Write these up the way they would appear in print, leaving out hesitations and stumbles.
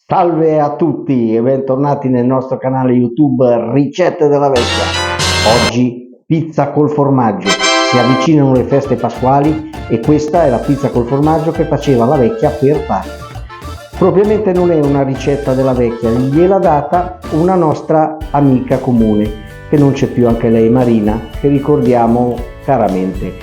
Salve a tutti e bentornati nel nostro canale YouTube Ricette della Vecchia. Oggi pizza col formaggio. Si avvicinano le feste pasquali e questa è la pizza col formaggio che faceva la vecchia per Pasqua. Propriamente non è una ricetta della vecchia, gliel'ha data una nostra amica comune, che non c'è più, anche lei, Marina, che ricordiamo caramente.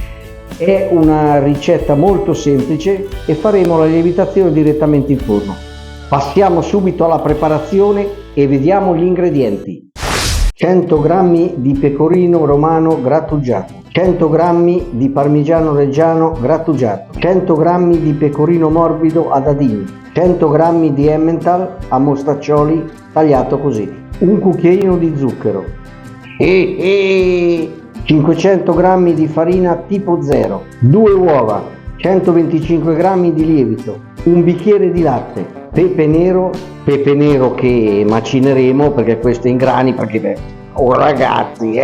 È una ricetta molto semplice e faremo la lievitazione direttamente in forno. Passiamo subito alla preparazione e vediamo gli ingredienti. 100 g di pecorino romano grattugiato, 100 g di parmigiano reggiano grattugiato, 100 g di pecorino morbido a dadini, 100 g di Emmental a mostaccioli tagliato così, un cucchiaino di zucchero, 500 g di farina tipo 0, 2 uova, 125 g di lievito, un bicchiere di latte, pepe nero che macineremo perché questo è in grani, perché oh ragazzi,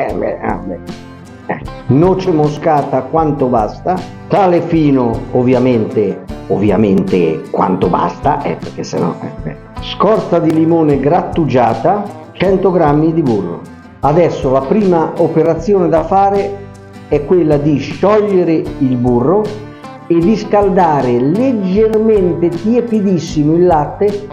noce moscata quanto basta, sale fino ovviamente quanto basta, perché sennò scorza di limone grattugiata, 100 g di burro. Adesso la prima operazione da fare è quella di sciogliere il burro e di scaldare leggermente tiepidissimo il latte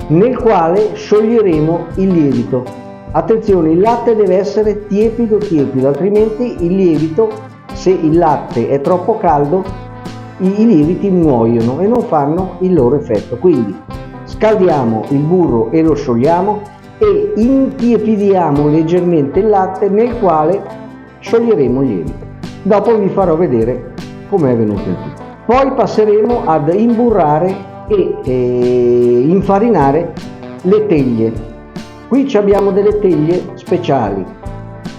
nel quale scioglieremo il lievito. Attenzione, il latte deve essere tiepido, altrimenti il lievito, se il latte è troppo caldo, i lieviti muoiono e non fanno il loro effetto. Quindi scaldiamo il burro e lo sciogliamo e intiepidiamo leggermente il latte nel quale scioglieremo il lievito. Dopo vi farò vedere come è venuto il tutto. Poi passeremo ad imburrare e infarinare le teglie. Qui abbiamo delle teglie speciali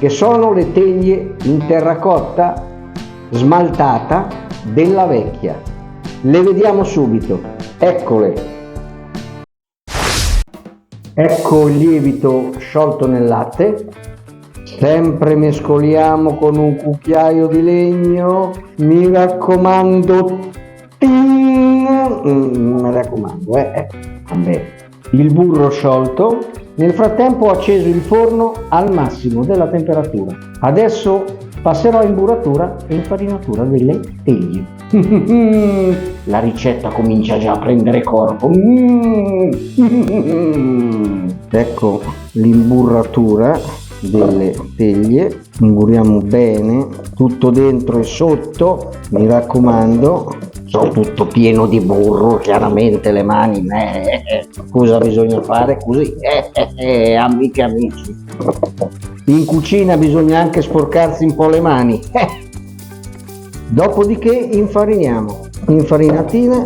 che sono le teglie in terracotta smaltata della vecchia. Le vediamo subito, eccole. Ecco il lievito sciolto nel latte. Sempre mescoliamo con un cucchiaio di legno, mi raccomando, il burro sciolto. Nel frattempo ho acceso il forno al massimo della temperatura. Adesso passerò a imburratura e infarinatura delle teglie. La ricetta comincia già a prendere corpo. Ecco l'imburratura delle teglie, imburriamo bene tutto dentro e sotto, mi raccomando. Sono tutto pieno di burro, chiaramente le mani, cosa bisogna fare così, amiche amici. In cucina bisogna anche sporcarsi un po' le mani. Dopodiché infariniamo, infarinatina,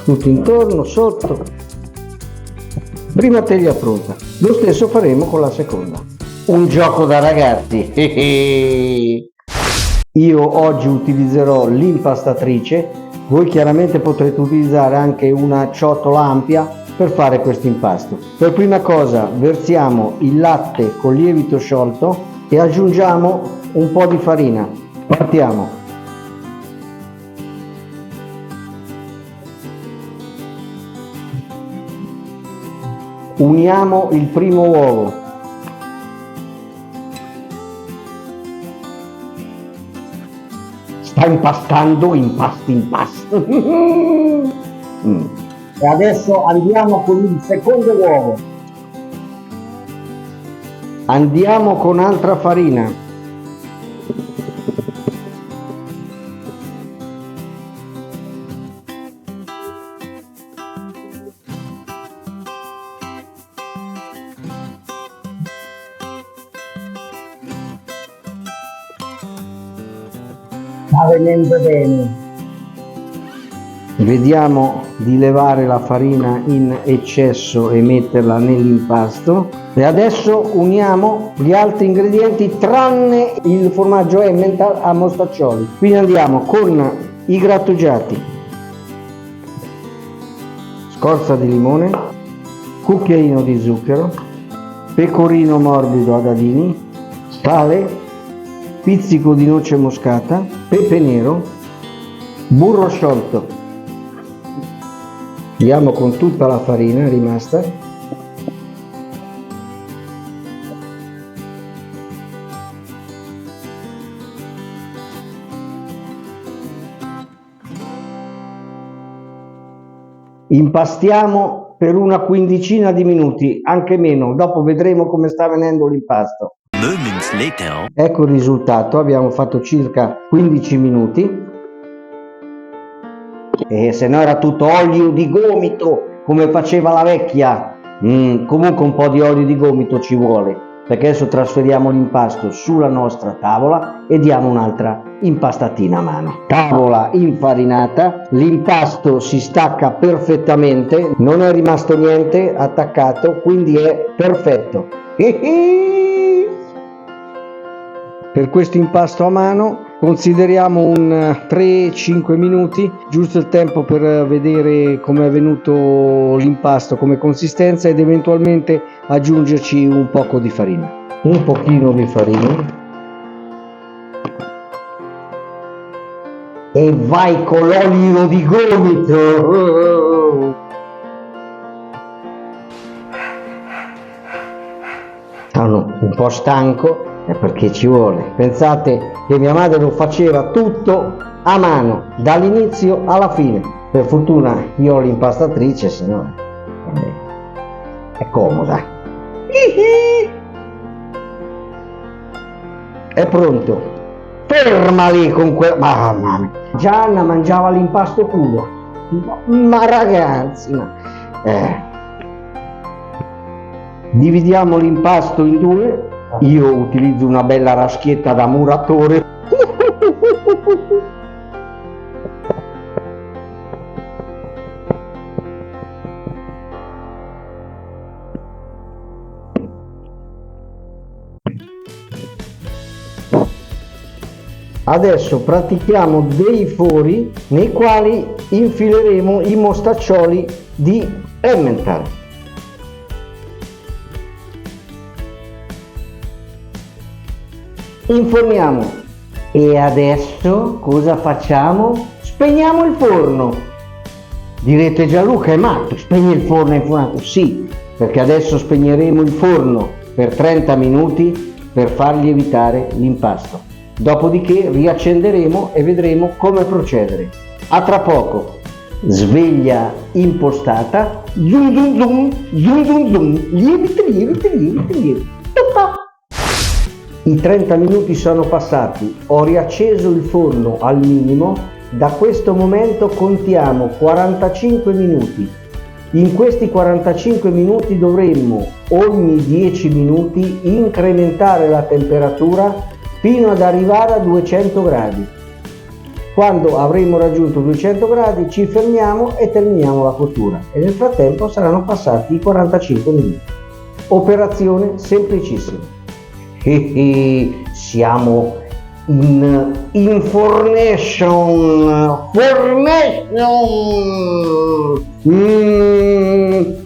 tutto intorno, sotto. Prima teglia pronta, lo stesso faremo con la seconda. Un gioco da ragazzi. Io oggi utilizzerò l'impastatrice, voi chiaramente potrete utilizzare anche una ciotola ampia per fare questo impasto. Per prima cosa versiamo il latte con lievito sciolto e aggiungiamo un po' di farina. Partiamo. Uniamo il primo uovo. Sta impastando, impasto. E adesso andiamo con il secondo uovo. Andiamo con altra farina. Sta venendo bene. Vediamo di levare la farina in eccesso e metterla nell'impasto. E adesso uniamo gli altri ingredienti tranne il formaggio Emmental a mostaccioli. Quindi andiamo con i grattugiati, scorza di limone, cucchiaino di zucchero, pecorino morbido a dadini, sale, pizzico di noce moscata, pepe nero, burro sciolto, Andiamo con tutta la farina rimasta. Impastiamo per una quindicina di minuti, anche meno, dopo vedremo come sta venendo l'impasto. Ecco il risultato, abbiamo fatto circa 15 minuti e se no era tutto olio di gomito come faceva la vecchia. Comunque un po' di olio di gomito ci vuole, perché adesso trasferiamo l'impasto sulla nostra tavola e diamo un'altra impastatina a mano. Tavola infarinata, l'impasto si stacca perfettamente, non è rimasto niente attaccato, quindi è perfetto. Per questo impasto a mano consideriamo un 3-5 minuti, giusto il tempo per vedere come è venuto l'impasto come consistenza ed eventualmente aggiungerci un poco di farina. Un pochino di farina e vai con l'olio di gomito. Sono un po' stanco, è perché ci vuole. Pensate che mia madre lo faceva tutto a mano, dall'inizio alla fine. Per fortuna io ho l'impastatrice, se no è comoda. È pronto. Ferma lì con quel... Mamma mia. Gianna mangiava l'impasto crudo. Ma ragazzi, dividiamo l'impasto in due. Io utilizzo una bella raschietta da muratore. Adesso pratichiamo dei fori nei quali infileremo i mostaccioli di Emmental. Inforniamo e adesso cosa facciamo? Spegniamo il forno. Direte: Gianluca è matto, spegne il forno, è informato. Sì, perché adesso spegneremo il forno per 30 minuti per far lievitare l'impasto. Dopodiché riaccenderemo e vedremo come procedere. A tra poco. Sveglia impostata. Zum zum zum, zum zum zum. Lievita. I 30 minuti sono passati, ho riacceso il forno al minimo, da questo momento contiamo 45 minuti. In questi 45 minuti dovremmo ogni 10 minuti incrementare la temperatura fino ad arrivare a 200 gradi. Quando avremo raggiunto 200 gradi ci fermiamo e terminiamo la cottura e nel frattempo saranno passati i 45 minuti. Operazione semplicissima. Siamo in formation.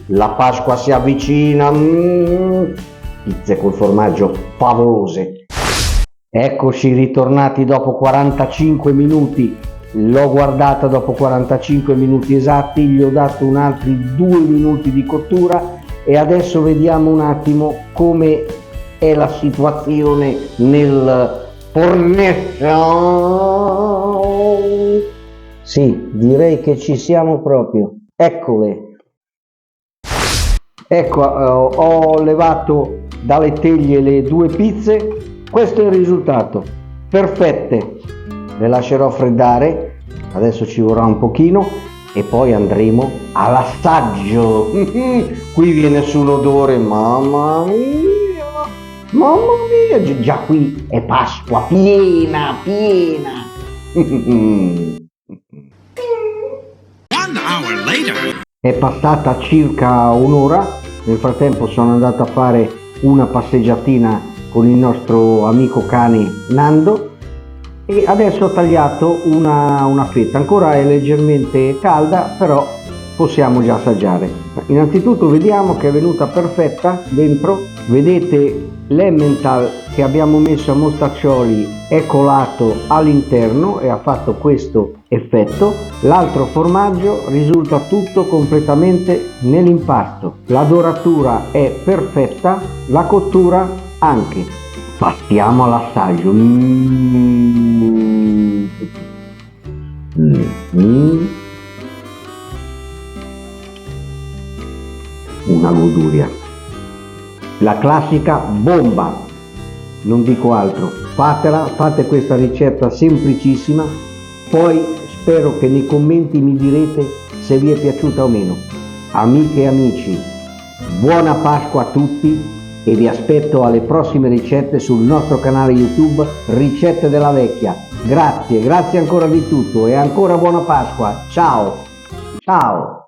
La Pasqua si avvicina. Pizze col formaggio favolose. Eccoci ritornati dopo 45 minuti. L'ho guardata dopo 45 minuti esatti, gli ho dato un altri 2 minuti di cottura e adesso vediamo un attimo come è la situazione nel formation. Sì, direi che ci siamo proprio. Eccole. Ecco, ho levato dalle teglie le 2 pizze. Questo è il risultato. Perfette. Le lascerò freddare. Adesso ci vorrà un pochino e poi andremo all'assaggio. Qui viene sull'odore, mamma mia. Mamma mia, già qui è Pasqua piena. È passata circa un'ora, nel frattempo sono andato a fare una passeggiatina con il nostro amico cane Nando e adesso ho tagliato una fetta, ancora è leggermente calda, però possiamo già assaggiare. Innanzitutto vediamo che è venuta perfetta dentro, vedete l'emmental che abbiamo messo a mostaccioli è colato all'interno e ha fatto questo effetto. L'altro formaggio risulta tutto completamente nell'impasto, la doratura è perfetta, la cottura anche. Passiamo all'assaggio. Una goduria, la classica bomba, non dico altro. Fatela, fate questa ricetta semplicissima, poi spero che nei commenti mi direte se vi è piaciuta o meno. Amiche e amici, buona Pasqua a tutti e vi aspetto alle prossime ricette sul nostro canale YouTube Ricette della Vecchia. Grazie ancora di tutto e ancora buona Pasqua, ciao ciao.